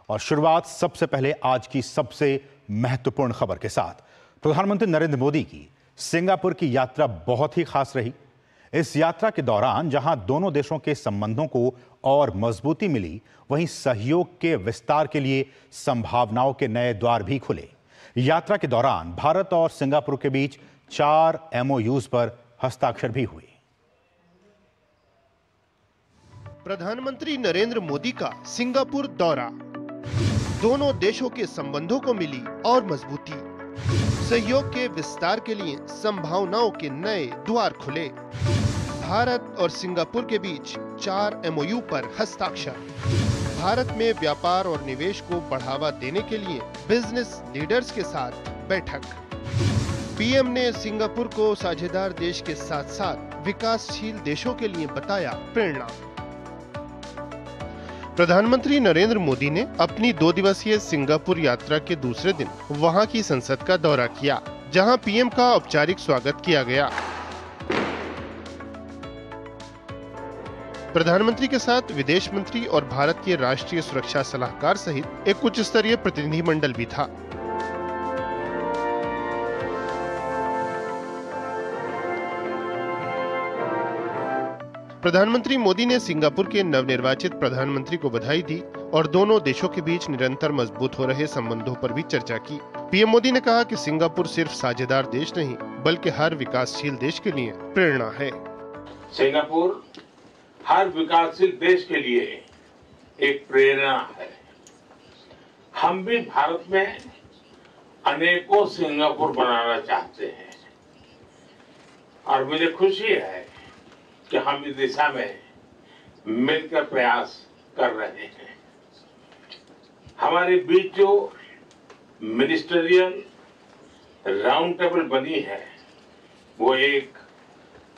और शुरुआत सबसे पहले आज की सबसे महत्वपूर्ण खबर के साथ। प्रधानमंत्री नरेंद्र मोदी की सिंगापुर की यात्रा बहुत ही खास रही। इस यात्रा के दौरान जहां दोनों देशों के संबंधों को और मजबूती मिली, वहीं सहयोग के विस्तार के लिए संभावनाओं के नए द्वार भी खुले। यात्रा के दौरान भारत और सिंगापुर के बीच 4 MOUs पर हस्ताक्षर भी हुए। प्रधानमंत्री नरेंद्र मोदी का सिंगापुर दौरा, दोनों देशों के संबंधों को मिली और मजबूती। सहयोग के विस्तार के लिए संभावनाओं के नए द्वार खुले। भारत और सिंगापुर के बीच 4 MOU पर हस्ताक्षर। भारत में व्यापार और निवेश को बढ़ावा देने के लिए बिजनेस लीडर्स के साथ बैठक। पीएम ने सिंगापुर को साझेदार देश के साथ साथ विकासशील देशों के लिए बताया प्रेरणा। प्रधानमंत्री नरेंद्र मोदी ने अपनी 2 दिवसीय सिंगापुर यात्रा के दूसरे दिन वहां की संसद का दौरा किया, जहां पीएम का औपचारिक स्वागत किया गया। प्रधानमंत्री के साथ विदेश मंत्री और भारत के राष्ट्रीय सुरक्षा सलाहकार सहित एक उच्च स्तरीय प्रतिनिधिमंडल भी था। प्रधानमंत्री मोदी ने सिंगापुर के नवनिर्वाचित प्रधानमंत्री को बधाई दी और दोनों देशों के बीच निरंतर मजबूत हो रहे संबंधों पर भी चर्चा की। पीएम मोदी ने कहा कि सिंगापुर सिर्फ साझेदार देश नहीं, बल्कि हर विकासशील देश के लिए प्रेरणा है। सिंगापुर हर विकासशील देश के लिए एक प्रेरणा है। हम भी भारत में अनेकों सिंगापुर बनाना चाहते हैं और मुझे खुशी है कि हम इस दिशा में मिलकर प्रयास कर रहे हैं। हमारे बीच जो मिनिस्टरियल राउंड टेबल बनी है, वो एक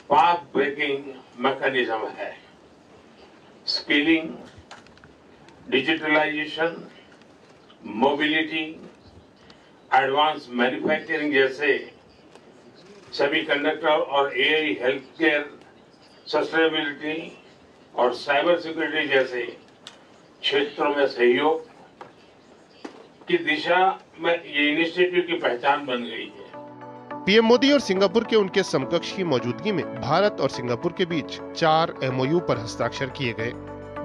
पाथ ब्रेकिंग मैकेनिज्म है। Skilling, digitalisation, mobility, advance manufacturing जैसे सेमीकंडक्टर और AI हेल्थ केयर, सस्टेनेबिलिटी और साइबर सिक्योरिटी जैसे क्षेत्रों में सहयोग की दिशा में ये इनिशिएटिव की पहचान बन गई है। पीएम मोदी और सिंगापुर के उनके समकक्ष की मौजूदगी में भारत और सिंगापुर के बीच 4 MOU पर हस्ताक्षर किए गए।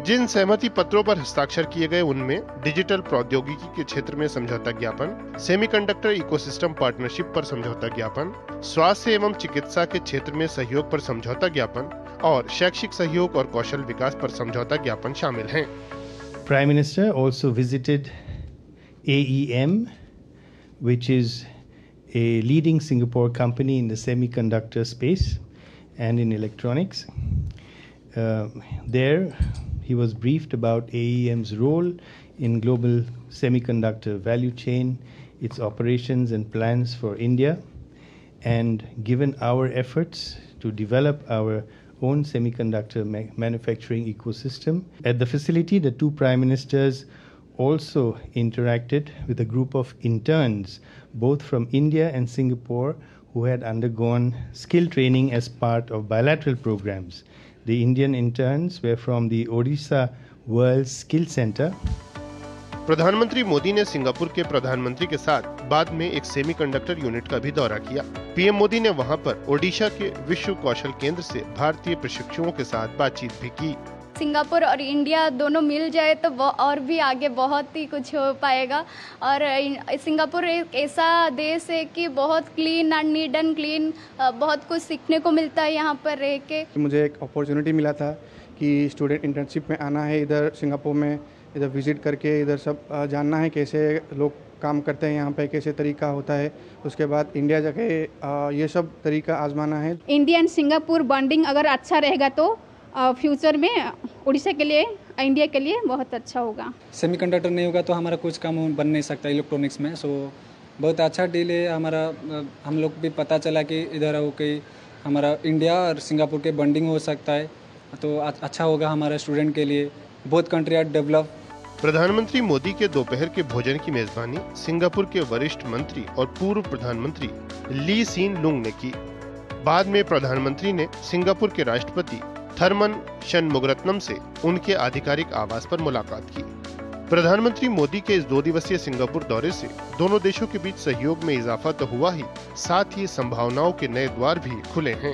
जिन सहमति पत्रों पर हस्ताक्षर किए गए उनमें डिजिटल प्रौद्योगिकी के क्षेत्र में समझौता ज्ञापन, सेमीकंडक्टर इकोसिस्टम पार्टनरशिप पर समझौता ज्ञापन, स्वास्थ्य एवं चिकित्सा के क्षेत्र में सहयोग पर समझौता ज्ञापन और शैक्षिक सहयोग और कौशल विकास पर समझौता ज्ञापन शामिल हैं। Prime Minister also visited AEM, which is a leading Singapore company in the semiconductor space and in electronics. There he was briefed about AEM's role in global semiconductor value chain, its operations and plans for India, and given our efforts to develop our own semiconductor manufacturing ecosystem. At the facility, the 2 prime ministers also interacted with a group of interns, both from India and Singapore, who had undergone skill training as part of bilateral programs. The Indian interns were from the Odisha World Skill Center. प्रधानमंत्री मोदी ने Singapore के प्रधानमंत्री के साथ बाद में एक semiconductor unit का भी दौरा किया। पीएम मोदी ने वहां पर ओडिशा के विश्व कौशल केंद्र से भारतीय प्रशिक्षुओं के साथ बातचीत भी की। सिंगापुर और इंडिया दोनों मिल जाए तो वो और भी आगे बहुत ही कुछ हो पाएगा। और सिंगापुर एक ऐसा देश है कि बहुत clean and neat and clean, बहुत कुछ सीखने को मिलता है यहाँ पर रह के। मुझे एक अपॉर्चुनिटी मिला था कि स्टूडेंट इंटर्नशिप में आना है, इधर सिंगापुर में इधर विजिट करके इधर सब जानना है कैसे लोग काम करते हैं यहाँ पे, कैसे तरीका होता है। उसके बाद इंडिया जाके ये सब तरीका आजमाना है। इंडिया एंड सिंगापुर बॉन्डिंग अगर अच्छा रहेगा तो फ्यूचर में उड़ीसा के लिए, इंडिया के लिए बहुत अच्छा होगा। सेमीकंडक्टर नहीं होगा तो हमारा कुछ काम बन नहीं सकता इलेक्ट्रॉनिक्स में। सो बहुत अच्छा डील है हमारा। हम लोग भी पता चला कि इधर हो के हमारा इंडिया और सिंगापुर के बॉन्डिंग हो सकता है, तो अच्छा होगा हमारा स्टूडेंट के लिए। Both country are develop. प्रधानमंत्री मोदी के दोपहर के भोजन की मेजबानी सिंगापुर के वरिष्ठ मंत्री और पूर्व प्रधानमंत्री ली सीन लुंग ने की। बाद में प्रधानमंत्री ने सिंगापुर के राष्ट्रपति थरमन शनमुगरत्नम से उनके आधिकारिक आवास पर मुलाकात की। प्रधानमंत्री मोदी के इस 2 दिवसीय सिंगापुर दौरे से दोनों देशों के बीच सहयोग में इजाफा तो हुआ ही, साथ ही संभावनाओं के नए द्वार भी खुले हैं।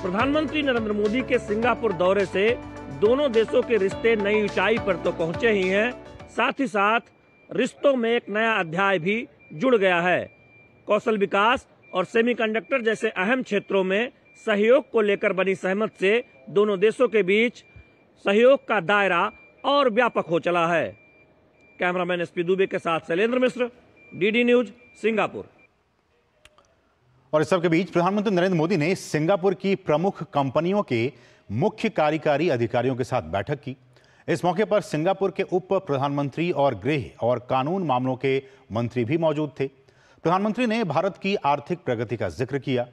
प्रधानमंत्री नरेंद्र मोदी के सिंगापुर दौरे से दोनों देशों के रिश्ते नई ऊंचाई पर तो पहुंचे ही हैं, साथ ही साथ रिश्तों में एक नया अध्याय भी जुड़ गया है। कौशल विकास और सेमीकंडक्टर जैसे अहम क्षेत्रों में सहयोग को लेकर बनी सहमति से दोनों देशों के बीच सहयोग का दायरा और व्यापक हो चला है। कैमरामैन एसपी दुबे के साथ शैलेंद्र मिश्र, डीडी न्यूज, सिंगापुर। और इस सब के बीच प्रधानमंत्री नरेंद्र मोदी ने सिंगापुर की प्रमुख कंपनियों के मुख्य कार्यकारी अधिकारियों के साथ बैठक की। इस मौके पर सिंगापुर के उप प्रधानमंत्री और गृह और कानून मामलों के मंत्री भी मौजूद थे। प्रधानमंत्री ने भारत की आर्थिक प्रगति का जिक्र किया।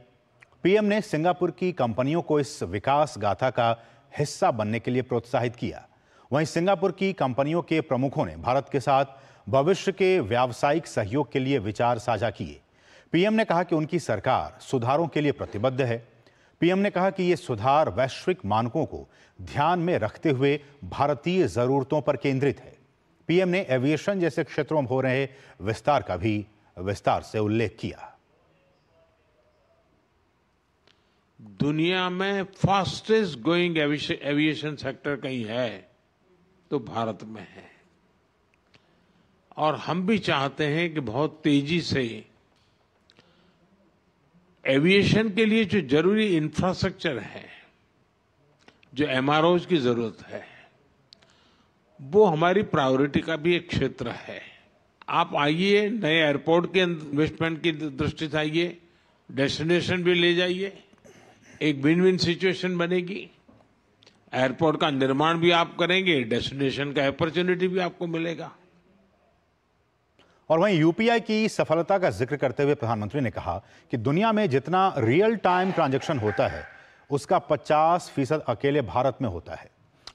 पीएम ने सिंगापुर की कंपनियों को इस विकास गाथा का हिस्सा बनने के लिए प्रोत्साहित किया। वहीं सिंगापुर की कंपनियों के प्रमुखों ने भारत के साथ भविष्य के व्यावसायिक सहयोग के लिए विचार साझा किए। पीएम ने कहा कि उनकी सरकार सुधारों के लिए प्रतिबद्ध है। पीएम ने कहा कि ये सुधार वैश्विक मानकों को ध्यान में रखते हुए भारतीय जरूरतों पर केंद्रित है। पीएम ने एविएशन जैसे क्षेत्रों में हो रहे विस्तार का भी विस्तार से उल्लेख किया। दुनिया में फास्टेस्ट ग्रोइंग एविएशन सेक्टर कहीं है तो भारत में है, और हम भी चाहते हैं कि बहुत तेजी से एविएशन के लिए जो जरूरी इंफ्रास्ट्रक्चर है, जो एमआरओज की जरूरत है, वो हमारी प्रायोरिटी का भी एक क्षेत्र है। आप आइए, नए एयरपोर्ट के इन्वेस्टमेंट की दृष्टि से आइए, डेस्टिनेशन भी ले जाइए, एक विन विन सिचुएशन बनेगी। एयरपोर्ट का निर्माण भी आप करेंगे, डेस्टिनेशन का अपॉर्चुनिटी भी आपको मिलेगा। और वहीं यूपीआई की सफलता का जिक्र करते हुए प्रधानमंत्री ने कहा कि दुनिया में जितना रियल टाइम ट्रांजैक्शन होता है उसका 50% अकेले भारत में होता है।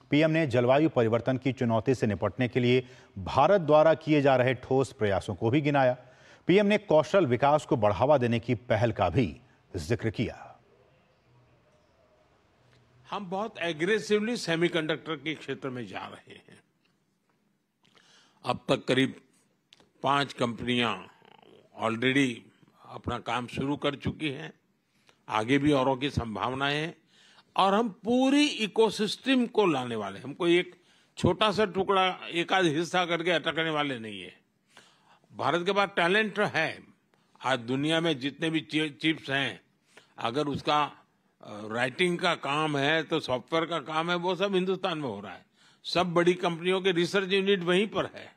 पीएम ने जलवायु परिवर्तन की चुनौती से निपटने के लिए भारत द्वारा किए जा रहे ठोस प्रयासों को भी गिनाया। पीएम ने कौशल विकास को बढ़ावा देने की पहल का भी जिक्र किया। हम बहुत एग्रेसिवली सेमीकंडक्टर के क्षेत्र में जा रहे हैं। अब तक करीब 5 कंपनियां ऑलरेडी अपना काम शुरू कर चुकी हैं। आगे भी औरों की संभावनाएं हैं, और हम पूरी इकोसिस्टम को लाने वाले। हमको एक छोटा सा टुकड़ा, एक आध हिस्सा करके अटकने वाले नहीं है। भारत के पास टैलेंट है। आज दुनिया में जितने भी चिप्स हैं, अगर उसका राइटिंग का काम है तो सॉफ्टवेयर का काम है, वो सब हिंदुस्तान में हो रहा है। सब बड़ी कंपनियों के रिसर्च यूनिट वहीं पर है।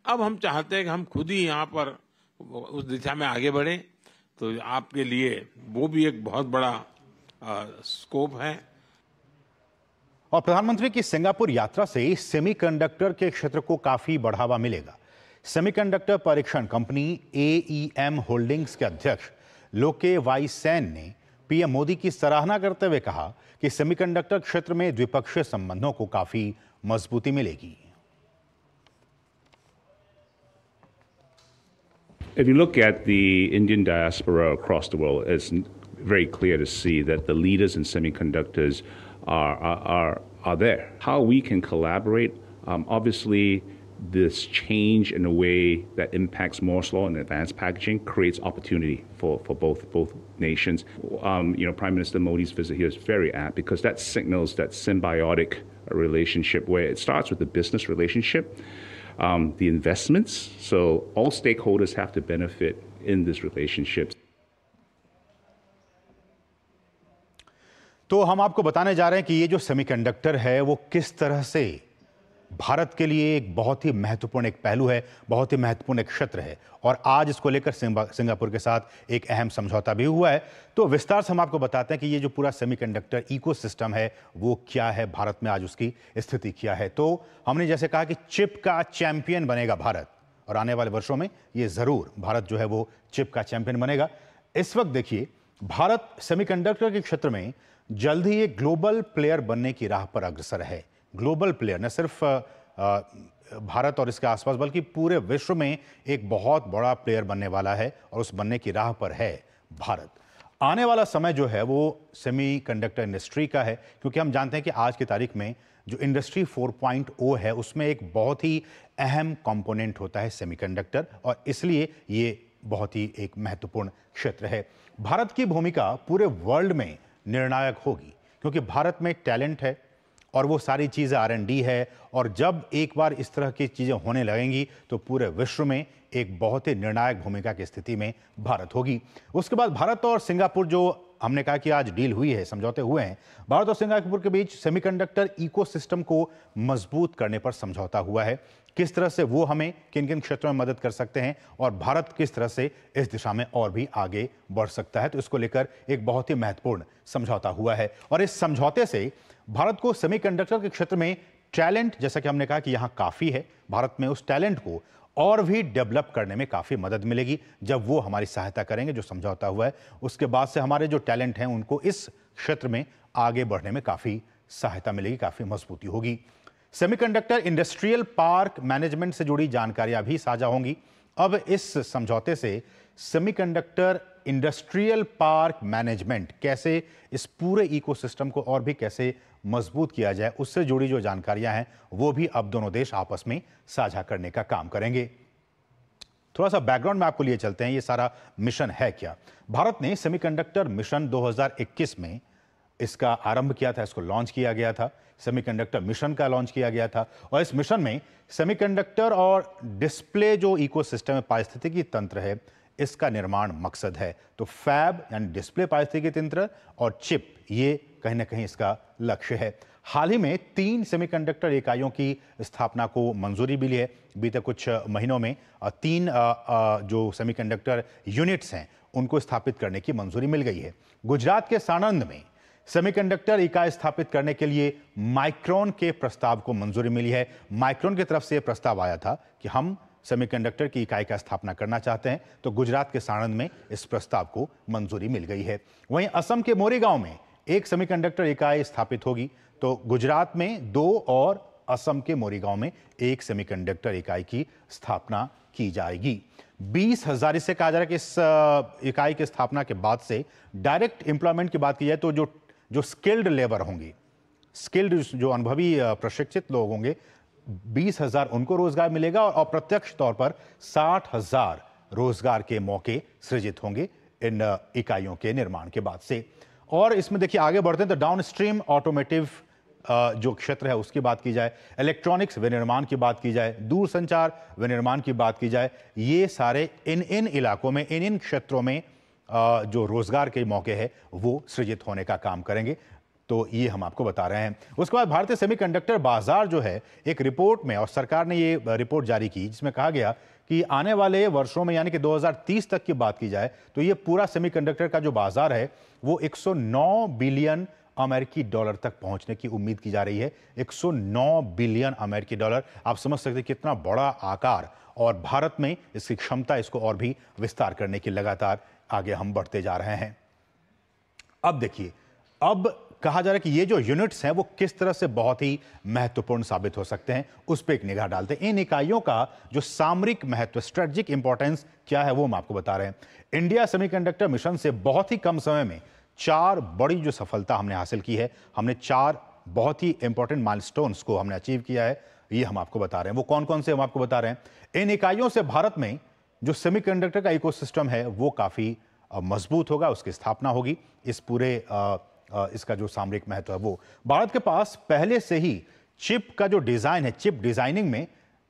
अब हम चाहते हैं कि हम खुद ही यहाँ पर उस दिशा में आगे बढ़ें, तो आपके लिए वो भी एक बहुत बड़ा स्कोप है। और प्रधानमंत्री की सिंगापुर यात्रा से सेमीकंडक्टर के क्षेत्र को काफी बढ़ावा मिलेगा। सेमीकंडक्टर परीक्षण कंपनी AEM होल्डिंग्स के अध्यक्ष लोके वाई सैन ने पीएम मोदी की सराहना करते हुए कहा कि सेमीकंडक्टर क्षेत्र में द्विपक्षीय संबंधों को काफी मजबूती मिलेगी। If you look at the Indian diaspora across the world, it's very clear to see that the leaders in semiconductors are there. How we can collaborate, obviously, this change in a way that impacts Moore's law and advanced packaging creates opportunity for both nations. Prime Minister Modi's visit here is very apt because that signals that symbiotic relationship where it starts with the business relationship, the investments. So all stakeholders have to benefit in this relationship. तो हम आपको बताने जा रहे हैं कि ये जो सेमीकंडक्टर है वो किस तरह से भारत के लिए एक बहुत ही महत्वपूर्ण एक पहलू है, बहुत ही महत्वपूर्ण एक क्षेत्र है। और आज इसको लेकर सिंगापुर के साथ एक अहम समझौता भी हुआ है। तो विस्तार से हम आपको बताते हैं कि ये जो पूरा सेमीकंडक्टर इकोसिस्टम है वो क्या है, भारत में आज उसकी स्थिति क्या है। तो हमने जैसे कहा कि चिप का चैंपियन बनेगा भारत, और आने वाले वर्षों में ये जरूर भारत जो है वो चिप का चैंपियन बनेगा। इस वक्त देखिए, भारत सेमीकंडक्टर के क्षेत्र में जल्द ही एक ग्लोबल प्लेयर बनने की राह पर अग्रसर है। ग्लोबल प्लेयर न सिर्फ भारत और इसके आसपास बल्कि पूरे विश्व में एक बहुत बड़ा प्लेयर बनने वाला है, और उस बनने की राह पर है भारत। आने वाला समय जो है वो सेमीकंडक्टर इंडस्ट्री का है, क्योंकि हम जानते हैं कि आज की तारीख में जो इंडस्ट्री 4.0 है उसमें एक बहुत ही अहम कंपोनेंट होता है सेमीकंडक्टर, और इसलिए ये बहुत ही एक महत्वपूर्ण क्षेत्र है। भारत की भूमिका पूरे वर्ल्ड में निर्णायक होगी, क्योंकि भारत में टैलेंट है और वो सारी चीज़ें R&D है, और जब एक बार इस तरह की चीज़ें होने लगेंगी तो पूरे विश्व में एक बहुत ही निर्णायक भूमिका की स्थिति में भारत होगी। उसके बाद भारत और सिंगापुर, जो हमने कहा कि आज डील हुई है, समझौते हुए हैं, भारत और सिंगापुर के बीच सेमीकंडक्टर इकोसिस्टम को मजबूत करने पर समझौता हुआ है। किस तरह से वो हमें किन किन क्षेत्रों में मदद कर सकते हैं और भारत किस तरह से इस दिशा में और भी आगे बढ़ सकता है, तो इसको लेकर एक बहुत ही महत्वपूर्ण समझौता हुआ है। और इस समझौते से भारत को सेमीकंडक्टर के क्षेत्र में टैलेंट, जैसा कि हमने कहा कि यहाँ काफ़ी है, भारत में उस टैलेंट को और भी डेवलप करने में काफ़ी मदद मिलेगी जब वो हमारी सहायता करेंगे। जो समझौता हुआ है उसके बाद से हमारे जो टैलेंट हैं उनको इस क्षेत्र में आगे बढ़ने में काफ़ी सहायता मिलेगी, काफ़ी मजबूती होगी। सेमीकंडक्टर इंडस्ट्रियल पार्क मैनेजमेंट से जुड़ी जानकारियां भी साझा होंगी। अब इस समझौते से सेमीकंडक्टर इंडस्ट्रियल पार्क मैनेजमेंट कैसे, इस पूरे इकोसिस्टम को और भी कैसे मजबूत किया जाए, उससे जुड़ी जो जानकारियां हैं वो भी अब दोनों देश आपस में साझा करने का काम करेंगे। थोड़ा सा बैकग्राउंड में आपको लिए चलते हैं, ये सारा मिशन है क्या। भारत ने सेमीकंडक्टर मिशन 2021 में इसका आरंभ किया था, इसको लॉन्च किया गया था, सेमीकंडक्टर मिशन का लॉन्च किया गया था। और इस मिशन में सेमीकंडक्टर और डिस्प्ले जो इकोसिस्टम है, पारिस्थितिकी तंत्र है, इसका निर्माण मकसद है। तो फैब यानी डिस्प्ले पारिस्थितिकी तंत्र और चिप, ये कहीं ना कहीं इसका लक्ष्य है। हाल ही में 3 सेमीकंडक्टर इकाइयों की स्थापना को मंजूरी मिली है। बीते कुछ महीनों में 3 जो सेमीकंडक्टर यूनिट्स हैं उनको स्थापित करने की मंजूरी मिल गई है। गुजरात के साणंद में सेमीकंडक्टर इकाई स्थापित करने के लिए माइक्रोन के प्रस्ताव को मंजूरी मिली है। माइक्रोन की तरफ से यह प्रस्ताव आया था कि हम सेमीकंडक्टर की इकाई का स्थापना करना चाहते हैं, तो गुजरात के साणंद में इस प्रस्ताव को मंजूरी मिल गई है। वहीं असम के मोरीगांव में एक सेमीकंडक्टर इकाई स्थापित होगी। तो गुजरात में 2 और असम के मोरीगांव में एक सेमीकंडक्टर इकाई की स्थापना की जाएगी। 20,000, इससे कहा जा रहा है कि इस इकाई की स्थापना के बाद से डायरेक्ट एम्प्लॉयमेंट की बात की जाए तो जो स्किल्ड लेबर होंगे, स्किल्ड जो अनुभवी प्रशिक्षित लोग होंगे, 20,000 उनको रोजगार मिलेगा और अप्रत्यक्ष तौर पर 60,000 रोजगार के मौके सृजित होंगे इन इकाइयों के निर्माण के बाद से। और इसमें देखिए आगे बढ़ते हैं तो डाउनस्ट्रीम ऑटोमेटिव जो क्षेत्र है उसकी बात की जाए, इलेक्ट्रॉनिक्स विनिर्माण की बात की जाए, दूरसंचार विनिर्माण की बात की जाए, ये सारे इन इलाकों में, इन क्षेत्रों में जो रोजगार के मौके हैं वो सृजित होने का काम करेंगे। तो ये हम आपको बता रहे हैं। उसके बाद भारतीय सेमीकंडक्टर बाजार जो है, एक रिपोर्ट में, और सरकार ने ये रिपोर्ट जारी की जिसमें कहा गया कि आने वाले वर्षों में यानी कि 2030 तक की बात की जाए तो ये पूरा सेमीकंडक्टर का जो बाजार है वो 109 बिलियन अमेरिकी डॉलर तक पहुंचने की उम्मीद की जा रही है। 109 बिलियन अमेरिकी डॉलर, आप समझ सकते हैं कितना बड़ा आकार, और भारत में इसकी क्षमता, इसको और भी विस्तार करने की लगातार आगे हम बढ़ते जा रहे हैं। अब देखिए, अब कहा जा रहा है कि ये जो यूनिट्स हैं वो किस तरह से बहुत ही महत्वपूर्ण साबित हो सकते हैं, उस पर एक निगाह डालते हैं। इन इकाइयों का जो सामरिक महत्व, स्ट्रेटेजिक इंपॉर्टेंस क्या है वो हम आपको बता रहे हैं। इंडिया सेमीकंडक्टर मिशन से बहुत ही कम समय में 4 बड़ी जो सफलता हमने हासिल की है, हमने 4 बहुत ही इंपॉर्टेंट माइलस्टोन्स को हमने अचीव किया है, ये हम आपको बता रहे हैं। वो कौन कौन से हम आपको बता रहे हैं। इन इकाइयों से भारत में जो सेमीकंडक्टर का इकोसिस्टम है वो काफी मजबूत होगा, उसकी स्थापना होगी। इस पूरे इसका जो सामरिक महत्व है वो, भारत के पास पहले से ही चिप का जो डिजाइन है, चिप डिजाइनिंग में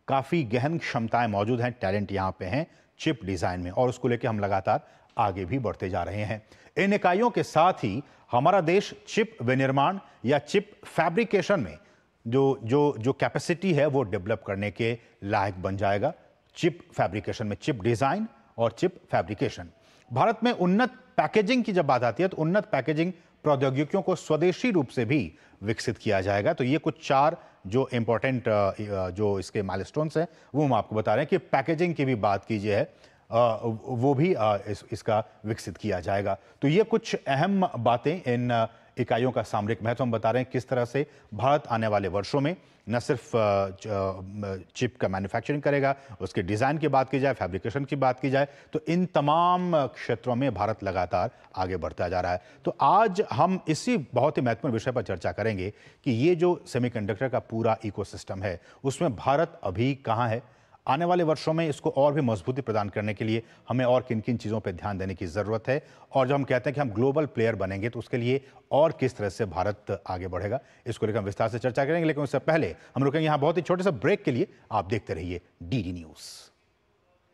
काफी गहन क्षमताएं मौजूद हैं, टैलेंट यहां पे हैं चिप डिजाइन में, और उसको लेकर हम लगातार आगे भी बढ़ते जा रहे हैं। इन इकाइयों के साथ ही हमारा देश चिप विनिर्माण या चिप फैब्रिकेशन में जो कैपेसिटी है वो डेवलप करने के लायक बन जाएगा। चिप फैब्रिकेशन में, चिप डिजाइन और चिप फैब्रिकेशन। भारत में उन्नत पैकेजिंग की जब बात आती है तो उन्नत पैकेजिंग प्रौद्योगिकियों को स्वदेशी रूप से भी विकसित किया जाएगा। तो ये कुछ 4 जो इंपॉर्टेंट जो इसके माइलस्टोन्स हैं वो हम आपको बता रहे हैं कि पैकेजिंग की भी बात कीजिए है, वो भी इसका विकसित किया जाएगा। तो ये कुछ अहम बातें इन इकाइयों का सामरिक महत्व हम बता रहे हैं, किस तरह से भारत आने वाले वर्षों में न सिर्फ चिप का मैन्युफैक्चरिंग करेगा, उसके डिज़ाइन की बात की जाए, फैब्रिकेशन की बात की जाए, तो इन तमाम क्षेत्रों में भारत लगातार आगे बढ़ता जा रहा है। तो आज हम इसी बहुत ही महत्वपूर्ण विषय पर चर्चा करेंगे कि ये जो सेमीकंडक्टर का पूरा इकोसिस्टम है, उसमें भारत अभी कहाँ है, आने वाले वर्षों में इसको और भी मजबूती प्रदान करने के लिए हमें और किन किन चीज़ों पर ध्यान देने की ज़रूरत है, और जब हम कहते हैं कि हम ग्लोबल प्लेयर बनेंगे तो उसके लिए और किस तरह से भारत आगे बढ़ेगा, इसको लेकर हम विस्तार से चर्चा करेंगे। लेकिन उससे पहले हम रुकेंगे यहाँ बहुत ही छोटे से ब्रेक के लिए। आप देखते रहिए DD न्यूज़।